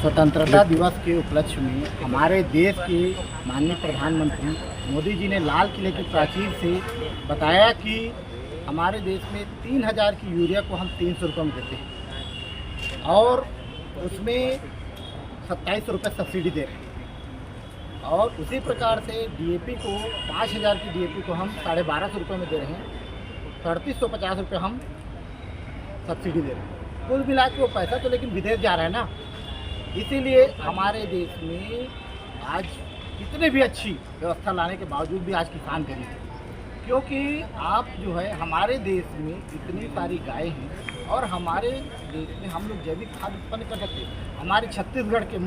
स्वतंत्रता दिवस के उपलक्ष्य में हमारे देश के माननीय प्रधानमंत्री मोदी जी ने लाल किले की प्राचीर से बताया कि हमारे देश में 3000 की यूरिया को हम 300 रुपये में देते हैं और उसमें 27 रुपये सब्सिडी दे रहे हैं। और उसी प्रकार से डीएपी को 5000 की डीएपी को हम 1250 रुपये में दे रहे हैं, 3850 रुपये हम सब्सिडी दे रहे हैं। कुल मिला के वो पैसा तो लेकिन विदेश जा रहा है ना, इसीलिए हमारे देश में आज कितने भी अच्छी व्यवस्था लाने के बावजूद भी आज किसान गरीब है, क्योंकि आप जो है हमारे देश में इतनी सारी गायें हैं और हमारे देश में हम लोग जैविक खाद उत्पन्न कर सकते हैं। हमारे छत्तीसगढ़ के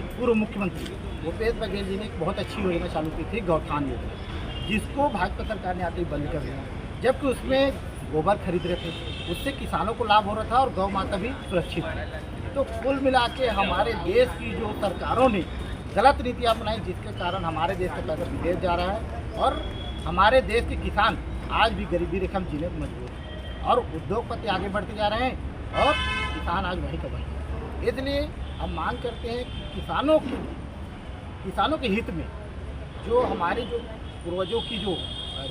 पूर्व मुख्यमंत्री भूपेश बघेल जी ने एक बहुत अच्छी योजना चालू की थी, गौठान योजना, जिसको भाजपा सरकार ने आते ही बंद कर दिया, जबकि उसमें गोबर खरीद रहे थे, उससे किसानों को लाभ हो रहा था और गौ माता भी सुरक्षित है। तो कुल मिला के हमारे देश की जो सरकारों ने गलत नीतियाँ अपनाई, जिसके कारण हमारे देश का पैसा विदेश जा रहा है और हमारे देश के किसान आज भी गरीबी रेखा में जीने को मजबूर हैं और उद्योगपति आगे बढ़ते जा रहे हैं और किसान आज वहीं का वहीं। इसलिए हम मांग करते हैं कि किसानों के हित में जो हमारे जो पूर्वजों की जो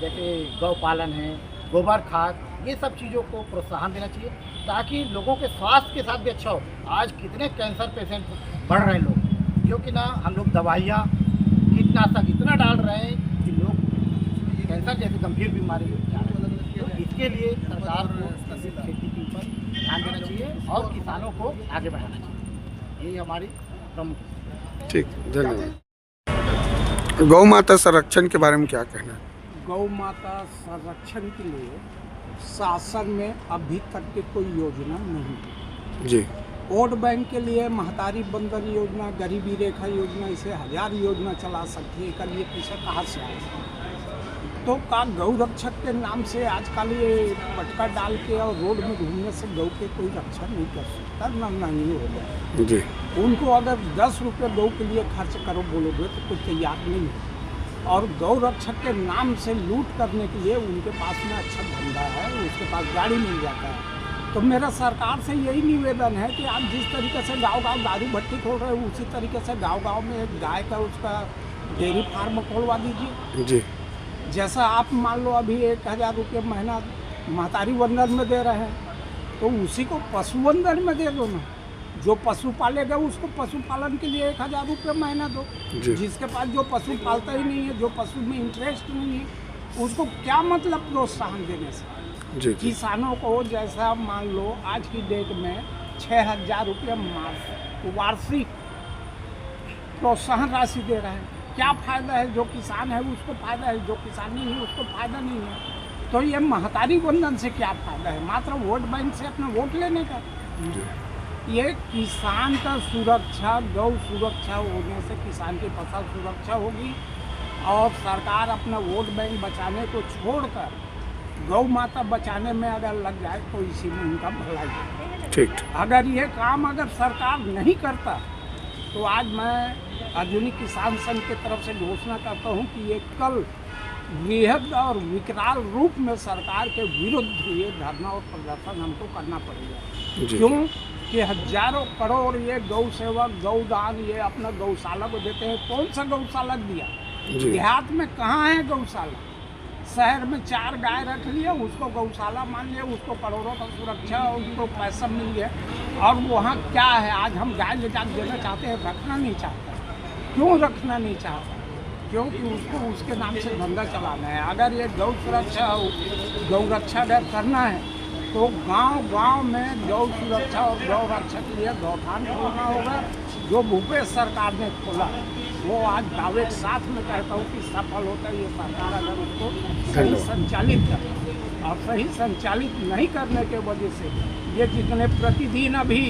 जैसे गौ पालन है, गोबर खाद, ये सब चीज़ों को प्रोत्साहन देना चाहिए ताकि लोगों के स्वास्थ्य के साथ भी अच्छा हो। आज कितने कैंसर पेशेंट बढ़ रहे हैं लोग, क्योंकि ना हम लोग दवाइयाँ कीटनाशक इतना डाल रहे हैं कि लोग कैंसर जैसी गंभीर बीमारी जा रही है। तो इसके लिए सरकार को खेती के ऊपर ध्यान देना चाहिए और किसानों को आगे बढ़ाना चाहिए, यही हमारी प्रमुख। ठीक, धन्यवाद। गौ माता संरक्षण के बारे में क्या कहना है? गौ माता संरक्षण के लिए शासन में अभी तक की कोई योजना नहीं है जी। वोट बैंक के लिए महतारी बंदर योजना, गरीबी रेखा योजना, इसे 1000 योजना चला सकती है। कल ये पैसा कहाँ से आए? तो का गौ रक्षक के नाम से आजकल ये पटका डाल के और रोड में घूमने से गौ के कोई रक्षा नहीं कर सकता, नहीं होगा जी। उनको अगर 10 रुपये गौ के लिए खर्च करो बोलोगे तो कोई तैयार नहीं है। और गौ रक्षक के नाम से लूट करने के लिए उनके पास में अच्छा धंधा है, उसके पास गाड़ी मिल जाता है। तो मेरा सरकार से यही निवेदन है कि आप जिस तरीके से गांव-गांव दारू भट्टी खोल रहे हो, उसी तरीके से गांव-गांव में एक गाय का उसका डेयरी फार्म खोलवा दीजिए। जी। जैसा आप मान लो अभी 1000 रुपये महीना महतारी वंदन में दे रहे हैं, तो उसी को पशु वंदन में दे दो ना। जो पशु पालेगा उसको पशुपालन के लिए 1000 रुपये महीना दो। जिसके पास जो पशु पालता ही नहीं है, जो पशु में इंटरेस्ट नहीं है, उसको क्या मतलब प्रोत्साहन देने से? जी। किसानों को जैसा मान लो आज की डेट में 6000 रुपये वार्षिक प्रोत्साहन राशि दे रहे हैं। क्या फ़ायदा है? जो किसान है उसको फ़ायदा है, जो किसान नहीं है उसको फ़ायदा नहीं है। तो ये महतारी वंदन से क्या फ़ायदा है? मात्र वोट बैंक से अपना वोट लेने का। ये किसान का सुरक्षा, गौ सुरक्षा होने से किसान की फसल सुरक्षा होगी और सरकार अपना वोट बैंक बचाने को छोड़कर गौ माता बचाने में अगर लग जाए तो इसी में उनका भलाई है। ठीक। अगर ये काम सरकार नहीं करता तो आज मैं आधुनिक किसान संघ की तरफ से घोषणा करता हूँ कि ये कल वृहद और विकराल रूप में सरकार के विरुद्ध ये धरना और प्रदर्शन हमको करना पड़ेगा। क्यों कि हजारों करोड़ ये गौ सेवक, गौदान ये अपना गौशाला को देते हैं। कौन सा गौशाला दिया? देहात में कहाँ है गौशाला? शहर में 4 गाय रख लिया, उसको गौशाला मान लिया, उसको करोड़ों का सुरक्षा, उनको पैसा मिल गया। और वहाँ क्या है? आज हम गाय ले जाकर देना चाहते हैं, रखना नहीं चाहता। क्यों रखना नहीं चाहता? क्योंकि उसको उसके नाम से धंधा चलाना है। अगर ये गौ सुरक्षा गौ रक्षा अगर करना है तो गांव-गांव में गौ सुरक्षा और गौ रक्षा के लिए गौठान खोलना होगा। जो भूपेश सरकार ने खोला वो आज दावे के साथ में कहता हूँ कि सफल होता है ये सरकार अगर उसको सही संचालित करे। और सही संचालित नहीं करने के वजह से ये जितने प्रतिदिन अभी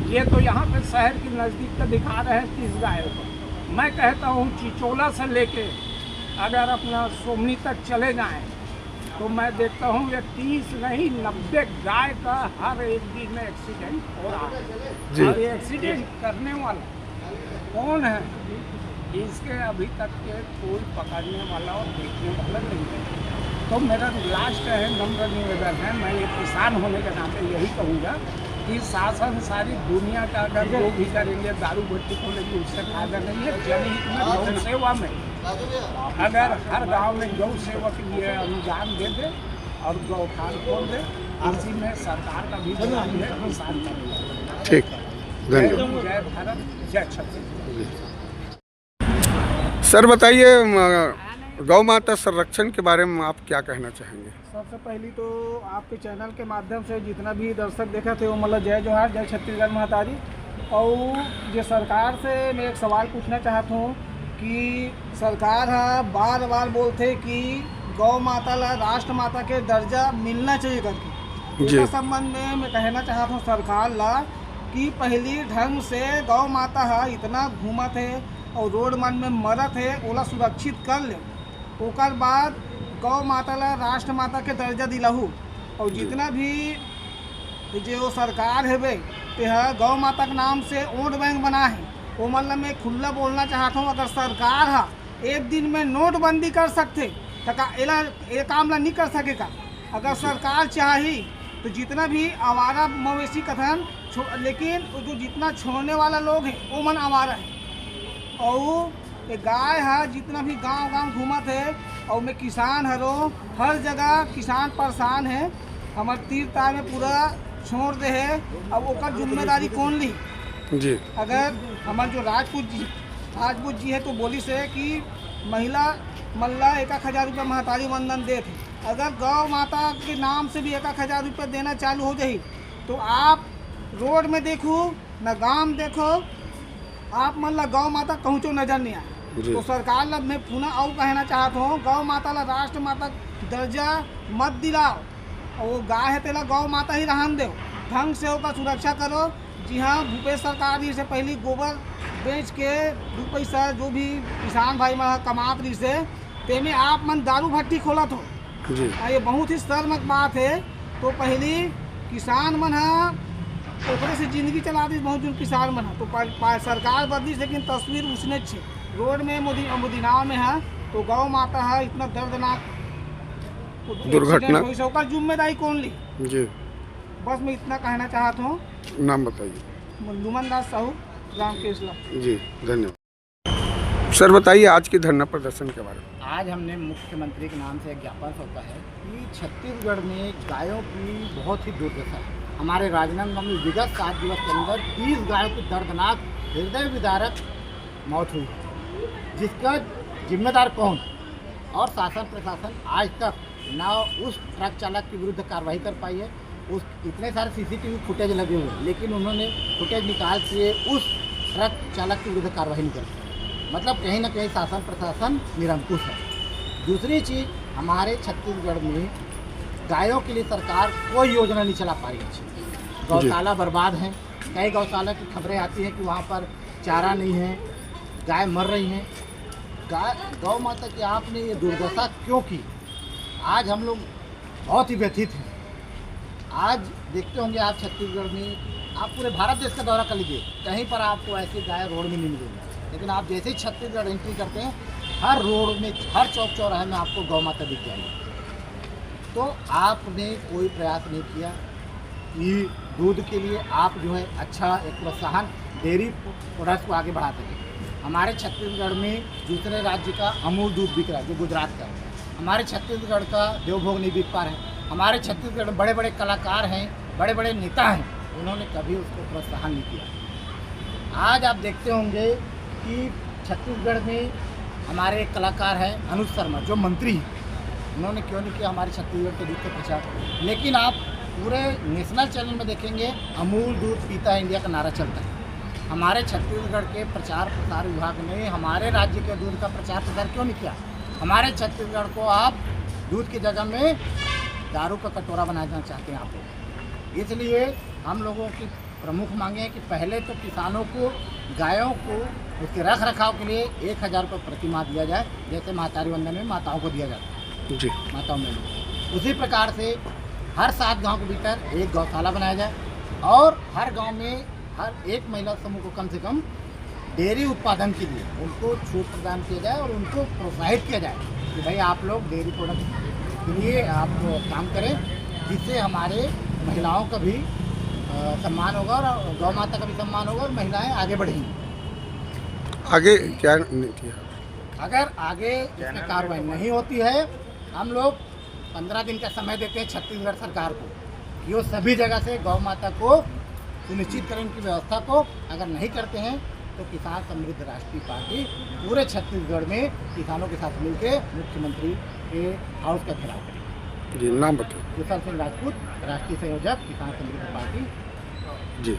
ये तो यहाँ पे शहर के नज़दीक का दिखा रहे हैं 30 गायों को। मैं कहता हूँ चिचोला से लेके अगर अपना सोमनी तक चले जाएँ तो मैं देखता हूँ ये 30 नहीं 90 गाय का हर एक दिन में एक्सीडेंट हो रहा है। और ये एक्सीडेंट करने वाला कौन है? इसके अभी तक के कोई पकड़ने वाला और देखने वाला नहीं है। तो मेरा लास्ट है नम्र निवेदन है, मैं ये किसान होने के नाते यही कहूँगा कि शासन सारी दुनिया का अगर जो भी करेंगे दारू भट्टी खोलेंगे उससे फायदा नहीं है। जनहित में गौ सेवा में अगर हर गांव में गौ सेवा के लिए अनुदान दे दे और गौठान खोल दे, इसी में सरकार का भी बयान है, किसान का भी। ठीक, धन्यवाद। जय भारत, जय छत्तीसगढ़। सर बताइए, गौ माता संरक्षण के बारे में आप क्या कहना चाहेंगे? सबसे पहली तो आपके चैनल के माध्यम से जितना भी दर्शक देखा थे वो मतलब जय जोहार, जय छत्तीसगढ़ महतारी। और जो सरकार से मैं एक सवाल पूछना चाहता हूँ कि सरकार बार बार बोलते कि गौ माता ला राष्ट्र माता के दर्जा मिलना चाहिए करके। जी। इस संबंध में मैं कहना चाहता हूँ सरकार ला कि पहली ढंग से गौ माता इतना घूमत है और रोड मन में मरत है, ओला सुरक्षित कर ले। ओकर बाद गौ माता ला राष्ट्र माता के दर्जा दिलहू। और जितना भी जो सरकार है वे गौ माता के नाम से वोट बैंक बना है, वो मतलब मैं खुला बोलना चाहता हूँ, अगर सरकार एक दिन में नोटबंदी कर सकते तो ये काम ला नहीं कर सकेगा। अगर सरकार चाही तो जितना भी आवारा मवेशी कथन लेकिन जो जितना छोड़ने वाला लोग हैं वो मन आवारा है। और ये गाय है जितना भी गांव गांव घूमत है, और मैं किसान हरो, हर जगह किसान परेशान है। हमारे तीर तार में पूरा छोड़ दे है, अब ओकर जिम्मेदारी कौन ली? जी। अगर हमारे जो राजपूत जी है तो बोली से कि महिला मल्ला 1,000 रुपये महतारी वंदन दे थे। अगर गौ माता के नाम से भी 1,000 रुपये देना चालू हो जाए तो आप रोड में देखो न गांव देखो, आप मतलब गौ माता कहूँ नजर नहीं आए। तो सरकार ला मैं पुनः और कहना चाहता हूँ, गौ माता ला राष्ट्र माता दर्जा मत दिलाओ, और वो गाय है तेला गौ माता ही रहन दो, ढंग से उसका सुरक्षा करो। जी हाँ, भूपेश सरकार जी से पहले गोबर बेच के 2 पैसा जो भी किसान भाई में कमात रही से ते में आप मन दारू भट्टी खोलत हो। ये बहुत ही शर्मक बात है। तो पहली किसान मन ओकरे से जिंदगी चला दी, बहुत जो किसान मन तो सरकार बदली, लेकिन तस्वीर उसने छे रोड में मोदीनाव में है। तो गौ माता है इतना दर्दनाक दुर्घटना, उसका जिम्मेदारी कौन ली? जी। बस मैं इतना कहना चाहता हूँ। नाम बताइए। लुमन दास साहू, ग्राम केसला। जी, धन्यवाद। सर बताइए आज के धरना प्रदर्शन के बारे में। आज हमने मुख्यमंत्री के नाम से एक ज्ञापन सौंपा है कि छत्तीसगढ़ में गायों की बहुत ही दुर्दशा है। हमारे राजनांदगांव में विगत 7 दिवस के अंदर 30 गायों की दर्दनाक हृदय विदारक मौत हुई, जिसका जिम्मेदार कौन? और शासन प्रशासन आज तक ना उस ट्रक चालक के विरुद्ध कार्रवाई कर पाई है। उस इतने सारे सीसीटीवी फुटेज लगे हुए हैं, लेकिन उन्होंने फुटेज निकाल के उस ट्रक चालक के विरुद्ध कार्रवाई नहीं कर पाई। मतलब कहीं ना कहीं शासन प्रशासन निरंकुश है। दूसरी चीज़, हमारे छत्तीसगढ़ में गायों के लिए सरकार कोई योजना नहीं चला पा रही है। गौशाला बर्बाद हैं, कई गौशाला की खबरें आती हैं कि वहाँ पर चारा नहीं है, गाय मर रही हैं। गौ माता की आपने ये दुर्दशा क्यों की? आज हम लोग बहुत ही व्यथित हैं। आज देखते होंगे आप छत्तीसगढ़ में, आप पूरे भारत देश का दौरा कर लीजिए, कहीं पर आपको ऐसी गाय रोड में नहीं मिलेगी। लेकिन आप जैसे ही छत्तीसगढ़ एंट्री करते हैं, हर रोड में, हर चौक चौराहे में आपको गौ माता दिख जाएगी। तो आपने कोई प्रयास नहीं किया कि दूध के लिए आप जो है अच्छा एक प्रोत्साहन डेयरी प्रोडक्ट्स को आगे बढ़ा सकें। हमारे छत्तीसगढ़ में दूसरे राज्य का अमूल दूध बिक रहा है जो गुजरात का है। हमारे छत्तीसगढ़ का देवभोग नहीं बिक पा रहे हैं। हमारे छत्तीसगढ़ में बड़े बड़े कलाकार हैं, बड़े बड़े नेता हैं, उन्होंने कभी उसको प्रोत्साहन नहीं किया। आज आप देखते होंगे कि छत्तीसगढ़ में हमारे एक कलाकार हैं अनुज शर्मा जो मंत्री हैं, उन्होंने क्यों नहीं किया हमारे छत्तीसगढ़ के दूध का प्रचार। लेकिन आप पूरे नेशनल चैनल में देखेंगे अमूल दूध पीता है इंडिया का नारा चलता है। हमारे छत्तीसगढ़ के प्रचार प्रसार विभाग ने हमारे राज्य के दूध का प्रचार प्रसार क्यों नहीं किया? हमारे छत्तीसगढ़ को आप दूध की जगह में दारू का कटोरा बनाना चाहते हैं आप लोग। इसलिए हम लोगों की प्रमुख मांगे हैं कि पहले तो किसानों को, गायों को उसके रख रखाव के लिए 1,000 रुपये प्रति माह दिया जाए, जैसे महतारी वंदन में माताओं को दिया जाता है। जी। माताओं में उसी प्रकार से हर 7 गांव के भीतर एक गौशाला बनाया जाए, और हर गांव में हर एक महिला समूह को कम से कम डेयरी उत्पादन के लिए उनको छूट प्रदान किया जाए और उनको प्रोत्साहित किया जाए कि भाई आप लोग डेयरी प्रोडक्ट के लिए आप काम करें, जिससे हमारे महिलाओं का भी सम्मान होगा और गौ माता का भी सम्मान होगा और महिलाएं आगे बढ़ेंगी। आगे क्या नीति है? अगर आगे इसमें कार्रवाई नहीं होती है, हम लोग 15 दिन का समय देते हैं छत्तीसगढ़ सरकार को कि वो सभी जगह से गौ माता को सुनिश्चित करें, उनकी व्यवस्था को। अगर नहीं करते हैं तो किसान समृद्ध राष्ट्रीय पार्टी पूरे छत्तीसगढ़ में किसानों के साथ मिलकर मुख्यमंत्री के हाउस का घेराव करेगी। जी, नाम बताइए। कुशल सिंह राजपूत, राष्ट्रीय संयोजक, किसान समृद्ध पार्टी। जी।